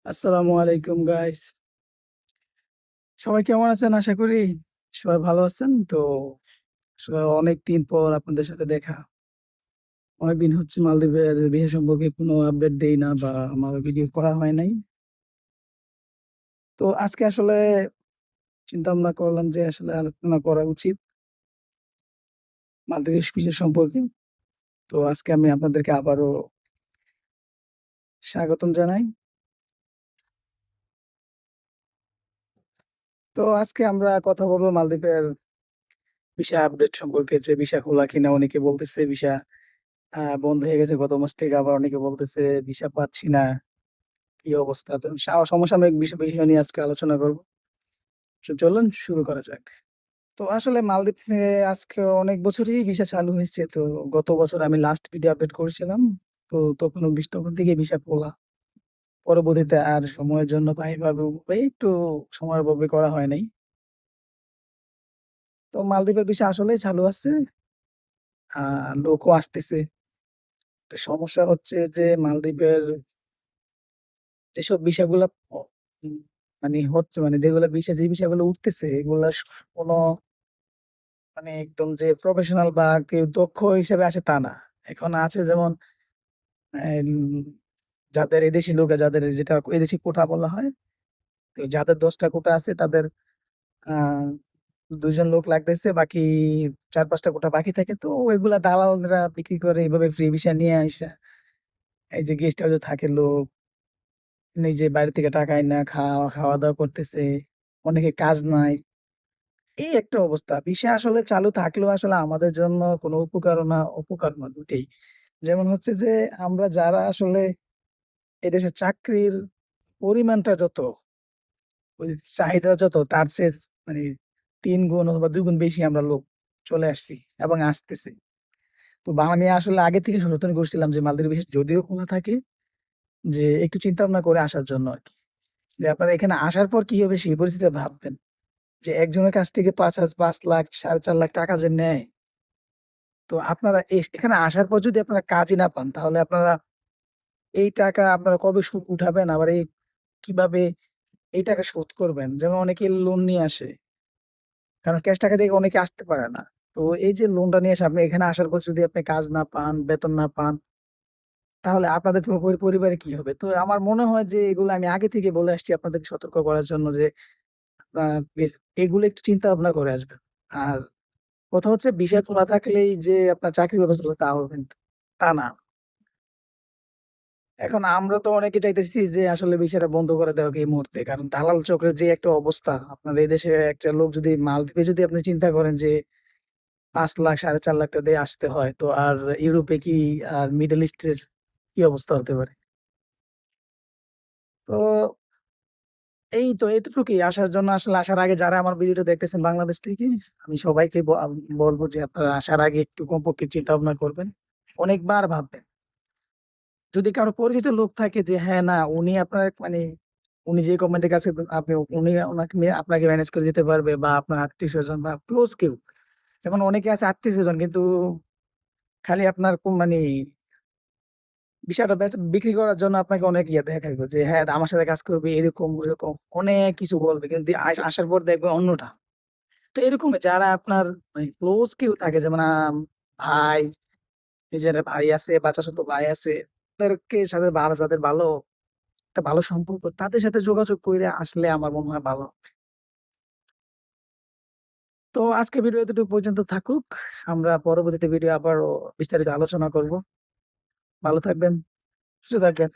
আসসালামু আলাইকুম গাইস। সবাই কেমন আছেন? আশা করি সবাই ভালো আছেন। তো আসলে অনেকদিন পর আপনাদের সাথে দেখা। অনেকদিন হচ্ছে মালদ্বীপের বিষয় সম্পর্কে কোনো আপডেট দেই না বা আমার ভিডিও করা হয় নাই। তো আজকে আসলে চিন্তা ভাবনা করলাম যে আসলে আলোচনা করা উচিত মালদ্বীপের বিষয় সম্পর্কে। তো আজকে আমি আপনাদেরকে আবারও স্বাগতম জানাই। তো আজকে আমরা কথা বলবো মালদ্বীপের ভিসা আপডেট সম্পর্কে, যে ভিসা খোলা কিনা। অনেকে বলতেছে ভিসা বন্ধ হয়ে গেছে গত মাস থেকে, আবার অনেকে বলতেছে ভিসা পাচ্ছি না। কি অবস্থা? তো সমসাময়িক বিষয় নিয়ে আজকে আলোচনা করব। তো চলুন শুরু করা যাক। তো আসলে মালদ্বীপ আজকে অনেক বছরই ভিসা চালু হয়েছে। তো গত বছর আমি লাস্ট ভিডিও আপডেট করেছিলাম। তো তখন থেকে ভিসা খোলা। পরবর্তীতে আর সময়ের জন্য একটু সময়ের অভাবে করা হয় নাই। তো মালদ্বীপের ভিসা আসলেই চালু আছে। লোকও আসতেছে। তো সমস্যা হচ্ছে যে মালদ্বীপের যেসব ভিসাগুলা ও উম মানে হচ্ছে, মানে যেগুলা যে ভিসাগুলো উঠতেছে এগুলা কোনো একদম যে প্রফেশনাল বা কেউ দক্ষ হিসেবে আসে তা না। এখন আছে যেমন এম যাদের এদেশী লোক, যাদের যেটা এদেশী কোটা বলা হয়। তো যাদের ১০ টা কোটা আছে তাদের আ ২ জন লোক লাগতেছে, বাকি ৪-৫ টা কোটা বাকি থাকে। তো এগুলা দালালরা বিক্রি করে এভাবে ফ্রি ভিসা নিয়ে আইসা এই যে গেস্ট হাউসে থাকে লোক, নিজে বাইরে থেকে টাকা আইনা খাওয়া-দাওয়া করতেছে। অনেকে কাজ নাই। এই একটা অবস্থা। ভিসা আসলে চালু থাকলেও আসলে আমাদের জন্য কোনো উপকারও না, অপকারও না, দুটেই। যেমন হচ্ছে যে আমরা যারা আসলে এদেশে চাকরির পরিমাণটা যত, ওই চাহিদা যত তার চেয়ে মানে ৩ গুণ অথবা ২ গুণ বেশি আমরা লোক চলে আসছি এবং আসতেছি। তো আমি আসলে আগে থেকে সচেতন করছিলাম যে মালদ্বীপ ভিসা যদিও খোলা থাকে, যে একটু চিন্তা ভাবনা করে আসার জন্য আরকি। যে আপনারা এখানে আসার পর কি হবে সেই পরিস্থিতিটা ভাববেন। যে একজনের কাছ থেকে ৫ লাখ, ৪.৫ লাখ টাকা যে নেয়, তো আপনারা এখানে আসার পর যদি আপনারা কাজই না পান, তাহলে আপনারা এই টাকা আপনারা কবে সুদ উঠাবেন? আবার কিভাবে এই টাকা শোধ করবেন? যেমন অনেকে লোন নিয়ে আসে। কারণ ক্যাশ টাকা দিয়ে অনেকে আসতে পারে না। তো এই যে লোনটা নিয়ে আসে, আপনি এখানে আসার পর যদি আপনি কাজ না পান, বেতন না পান, তাহলে আপনাদের পরিবারে কি হবে? তো আমার মনে হয় যে এগুলো আমি আগে থেকে বলে আসছি আপনাদেরকে সতর্ক করার জন্য, যে প্লিজ এগুলো একটু চিন্তা ভাবনা করে আসবেন। আর কথা হচ্ছে ভিসা খোলা থাকলেই যে আপনার চাকরির ব্যবস্থা হবে তাও কিন্তু তা না। এখন আমরা তো অনেকে চাইতেছি যে আসলে ভিসাটা বন্ধ করে দেওয়া এই মুহূর্তে। কারণ দালাল চক্রের যে একটা অবস্থা, আপনার এই দেশে একটা লোক যদি মালদ্বীপে যদি আপনি চিন্তা করেন যে ৫ লাখ, ৪.৫ লাখ টাকা দিয়ে আসতে হয়, তো আর ইউরোপে কি, আর মিডল ইস্টের কি অবস্থা হতে পারে? তো এই তো এতটুকুই। আসার জন্য আসলে আসার আগে যারা আমার ভিডিওটা দেখতেছেন বাংলাদেশ থেকে, আমি সবাইকে বলব যে আপনারা আসার আগে একটু কমপক্ষে চিন্তা ভাবনা করবেন। অনেকবার ভাববেন। যদি কারো পরিচিত লোক থাকে যে হ্যাঁ, না উনি আপনার উনি যে কোম্পানির কাছে আপনি উনি ওনাকে আপনাকে ম্যানেজ করে দিতে পারবে, বা আপনার আত্মীয়স্বজন বা ক্লোজ কেউ। যেমন অনেকে আছে আত্মীয়স্বজন কিন্তু খালি আপনার বিষয়টা বিক্রি করার জন্য আপনাকে অনেক দেখাইবে যে হ্যাঁ, আমার সাথে কাজ করবে, এরকম ওরকম অনেক কিছু বলবে। কিন্তু আসার পর দেখবে অন্যটা। তো এরকমই যারা আপনার ক্লোজ কেউ থাকে, যেমন ভাই, নিজের ভাই আছে বা চাচাতো ভাই আছে, তাদেরকে সাথে যাদের ভালো একটা ভালো সম্পর্ক, তাদের সাথে যোগাযোগ কইরা আসলে আমার মনে হয় ভালো। তো আজকের ভিডিও এতটুকু পর্যন্ত থাকুক। আমরা পরবর্তীতে ভিডিও আবারও বিস্তারিত আলোচনা করব। ভালো থাকবেন, সুস্থ থাকবেন।